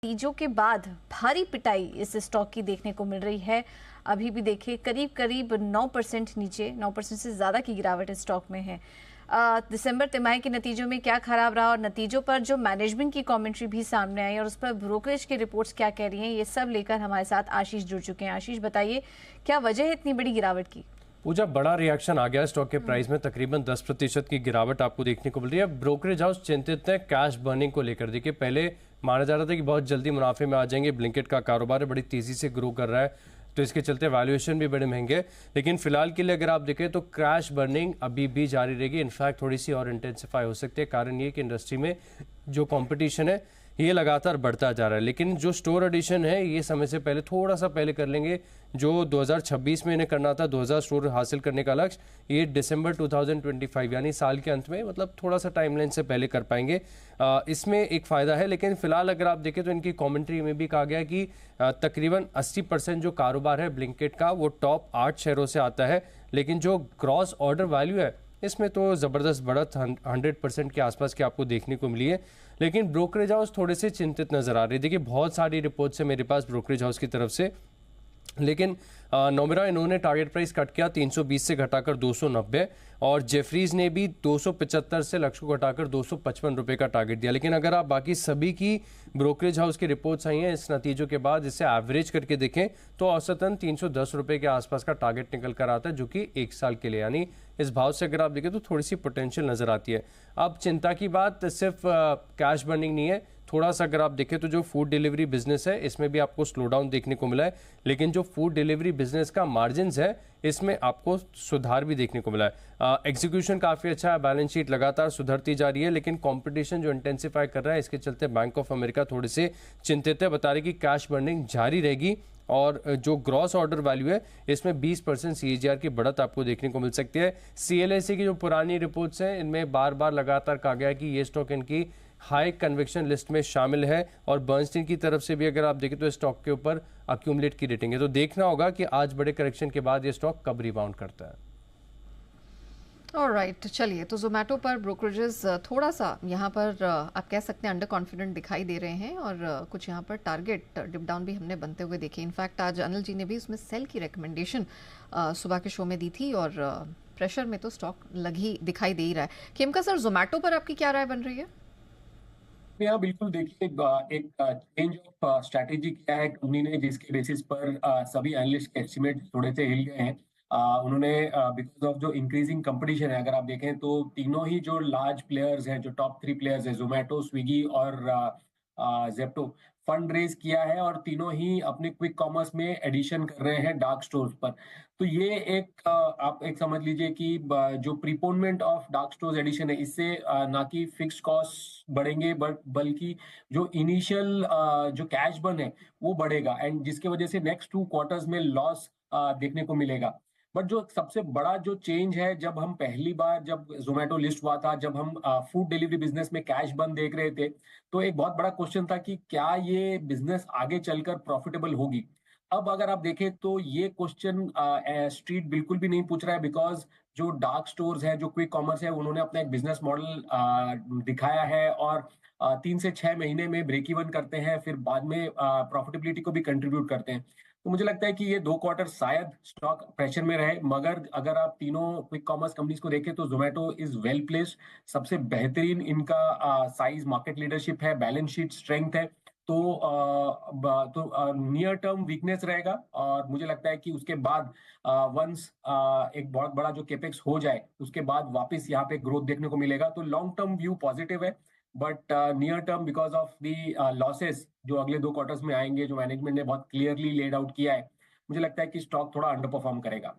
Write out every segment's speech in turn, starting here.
नतीजों के बाद भारी पिटाई इस स्टॉक की देखने को मिल रही है। अभी भी देखिए करीब करीब 9% नीचे, 9% से ज़्यादा की गिरावट इस स्टॉक में है। दिसंबर तिमाही के नतीजों में क्या खराब रहा और नतीजों पर जो मैनेजमेंट की कमेंट्री भी सामने आई और उस पर ब्रोकरेज की रिपोर्ट्स क्या कह रही हैं, ये सब लेकर हमारे साथ आशीष जुड़ चुके हैं। आशीष, बताइए क्या वजह है इतनी बड़ी गिरावट की? पूजा, बड़ा रिएक्शन आ गया स्टॉक के प्राइस में। तकरीबन 10% की गिरावट आपको देखने को मिल रही है। ब्रोकरेज हाउस चिंतित है कैश बर्निंग को लेकर। देखिए, पहले माना जा रहा था कि बहुत जल्दी मुनाफे में आ जाएंगे। ब्लिंकिट का कारोबार है, बड़ी तेजी से ग्रो कर रहा है, तो इसके चलते वैल्यूएशन भी बड़े महंगे। लेकिन फिलहाल के लिए अगर आप देखें तो कैश बर्निंग अभी भी जारी रहेगी। इनफैक्ट थोड़ी सी और इंटेंसिफाई हो सकती है। कारण ये कि इंडस्ट्री में जो कंपटीशन है ये लगातार बढ़ता जा रहा है। लेकिन जो स्टोर एडिशन है ये समय से पहले, थोड़ा सा पहले कर लेंगे। जो 2026 में इन्हें करना था 2000 स्टोर हासिल करने का लक्ष्य, ये दिसंबर 2025 यानी साल के अंत में, मतलब थोड़ा सा टाइमलाइन से पहले कर पाएंगे। इसमें एक फ़ायदा है। लेकिन फिलहाल अगर आप देखें तो इनकी कमेंट्री में भी कहा गया कि तकरीबन 80% जो कारोबार है ब्लिंकिट का वो टॉप 8 शहरों से आता है। लेकिन जो ग्रॉस ऑर्डर वैल्यू है इसमें तो ज़बरदस्त बढ़त 100% के आसपास की आपको देखने को मिली है। लेकिन ब्रोकरेज हाउस थोड़े से चिंतित नज़र आ रही है। देखिए, बहुत सारी रिपोर्ट्स है मेरे पास ब्रोकरेज हाउस की तरफ से। लेकिन नोमेरा इन्होंने टारगेट प्राइस कट किया 320 से घटाकर 290, और जेफरीज ने भी 275 से लक्ष्य को घटाकर 255 रुपये का टारगेट दिया। लेकिन अगर आप बाकी सभी की ब्रोकरेज हाउस की रिपोर्ट्स आई हैं इस नतीजों के बाद, इसे एवरेज करके देखें तो औसतन 310 रुपये के आसपास का टारगेट निकल कर आता है, जो कि एक साल के लिए, यानी इस भाव से अगर आप देखें तो थोड़ी सी पोटेंशियल नज़र आती है। अब चिंता की बात सिर्फ कैश बर्निंग नहीं है। थोड़ा सा अगर आप देखें तो जो फूड डिलीवरी बिजनेस है इसमें भी आपको स्लो डाउन देखने को मिला है। लेकिन जो फूड डिलीवरी बिजनेस का मार्जिन्स है इसमें आपको सुधार भी देखने को मिला है। एग्जीक्यूशन काफ़ी अच्छा है, बैलेंस शीट लगातार सुधरती जा रही है। लेकिन कंपटीशन जो इंटेंसिफाई कर रहा है इसके चलते बैंक ऑफ अमेरिका थोड़े से चिंतित है। बता रहे कि कैश बर्निंग जारी रहेगी और जो ग्रॉस ऑर्डर वैल्यू है इसमें 20% CAGR की बढ़त आपको देखने को मिल सकती है। CLSA की जो पुरानी रिपोर्ट्स हैं इनमें बार बार लगातार कहा गया कि ये स्टॉक इनकी हाई कन्विक्शन लिस्ट में शामिल है, और बर्नस्टीन की तरफ से भी अगर आप देखें तो स्टॉक के ऊपर अक्यूमुलेट की रेटिंग है। तो देखना होगा कि आज बड़े करेक्शन के बाद ये स्टॉक कब रिबाउंड करता है। ऑलराइट, चलिए, तो जोमेटो पर ब्रोकरेजेस थोड़ा सा यहाँ पर आप कह सकते हैं अंडर कॉन्फिडेंट दिखाई दे रहे हैं, और कुछ यहाँ पर टारगेट डिप डाउन भी हमने बनते हुए देखे। इनफैक्ट आज अनिल जी ने भी उसमें सेल की रिकमेंडेशन सुबह के शो में दी थी, और प्रेशर में तो स्टॉक लगी दिखाई दे ही रहा है। खेमका सर, जोमेटो पर आपकी क्या राय बन रही है? यहाँ बिल्कुल देखिए, एक चेंज ऑफ स्ट्रैटेजी किया है कंपनी ने, जिसके बेसिस पर सभी एनालिस्ट के एस्टिमेट थोड़े से हिल गए हैं। उन्होंने बिकॉज ऑफ जो इंक्रीजिंग कंपटीशन है, अगर आप देखें तो तीनों ही जो लार्ज प्लेयर्स हैं, जो टॉप 3 प्लेयर्स हैं, जोमेटो, स्विगी और जेप्टो, फंड रेज किया है, और तीनों ही अपने क्विक कॉमर्स में एडिशन कर रहे हैं डार्क स्टोर्स पर। तो ये एक आप एक समझ लीजिए कि जो प्रीपोनमेंट ऑफ डार्क स्टोर्स एडिशन है, इससे ना कि फिक्स्ड कॉस्ट बढ़ेंगे बल्कि जो इनिशियल जो कैश बर्न है वो बढ़ेगा, एंड जिसके वजह से नेक्स्ट 2 क्वार्टर्स में लॉस देखने को मिलेगा। बट जो सबसे बड़ा जो चेंज है, जब हम पहली बार जब जोमेटो लिस्ट हुआ था, जब हम फूड डिलीवरी बिजनेस में कैश बर्न देख रहे थे, तो एक बहुत बड़ा क्वेश्चन था कि क्या ये बिजनेस आगे चलकर प्रॉफिटेबल होगी। अब अगर आप देखें तो ये क्वेश्चन स्ट्रीट बिल्कुल भी नहीं पूछ रहा है, बिकॉज जो डार्क स्टोर्स है, जो क्विक कॉमर्स है, उन्होंने अपना एक बिजनेस मॉडल दिखाया है, और 3 से 6 महीने में ब्रेक इवन करते हैं, फिर बाद में प्रॉफिटेबिलिटी को भी कंट्रीब्यूट करते हैं। तो मुझे लगता है कि ये 2 क्वार्टर शायद स्टॉक प्रेशर में रहे, मगर अगर आप तीनों क्विक कॉमर्स कंपनीज को देखें तो जोमेटो इज वेल प्लेस्ड। सबसे बेहतरीन इनका साइज, मार्केट लीडरशिप है, बैलेंस शीट स्ट्रेंथ है। तो नियर टर्म वीकनेस रहेगा, और मुझे लगता है कि उसके बाद वंस एक बहुत बड़ा जो केपेक्स हो जाए उसके बाद वापस यहाँ पे ग्रोथ देखने को मिलेगा। तो लॉन्ग टर्म व्यू पॉजिटिव है, but near term because of the losses जो अगले 2 क्वार्टर्स में आएंगे, जो मैनेजमेंट ने बहुत क्लियरली लेड आउट किया है, मुझे लगता है कि स्टॉक थोड़ा अंडर परफॉर्म करेगा।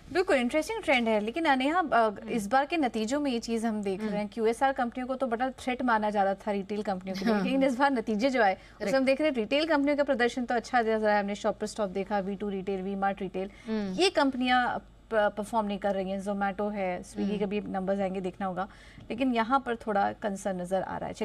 बिल्कुल इंटरेस्टिंग ट्रेंड है। लेकिन नेहा, इस बार के नतीजों में ये चीज हम देख रहे हैं, QSR कंपनियों को तो बड़ा थ्रेट माना जा रहा था रिटेल कंपनियों के लिए, लेकिन इस बार नतीजे जो आए उसमें हम देख रहे हैं रिटेल कंपनियों का प्रदर्शन तो अच्छा नजर आया। हमने शॉपर स्टॉप देखा, V2 रिटेल, V-Mart रिटेल, ये कंपनियां परफॉर्म नहीं कर रही हैं। जोमेटो है, स्विगी के भी नंबर्स आएंगे, देखना होगा। लेकिन यहाँ पर थोड़ा कंसर्न नजर आ रहा है। चलिए।